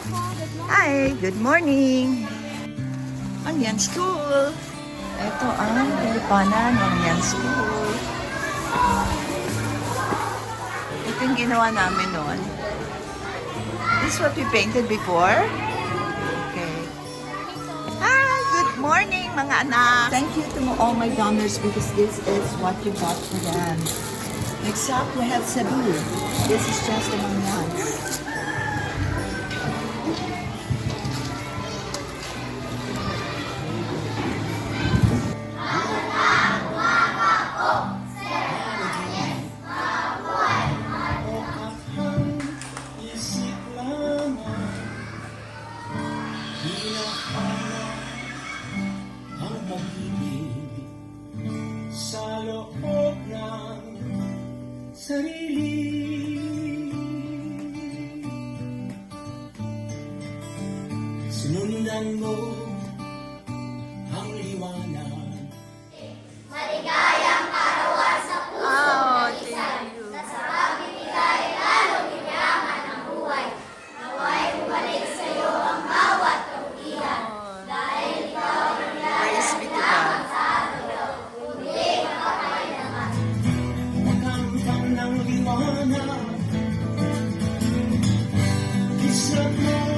Hi, good morning. Ang Yan School. Ito ang palipanan ng Yan School. Ito yung ginawa namin noon. This is what we painted before. Okay. Hi, good morning mga anak. Thank you to all my donors because this is what you bought for them. Next up, we have Cebu. This is just among us. Sa loob ng sarili, sunundan mo ang liwanag. Maligayang karawan sa puso Oh, ng isa, thank you. na sa pagbibigay lalong yayaman ang buhay. Naway bumalik sa iyo ang bawat kabutihan. Dahil ikaw ang Praise be to God. sa dulo, kundi kapatay naman. Makamtan ng liwanag, kislat mo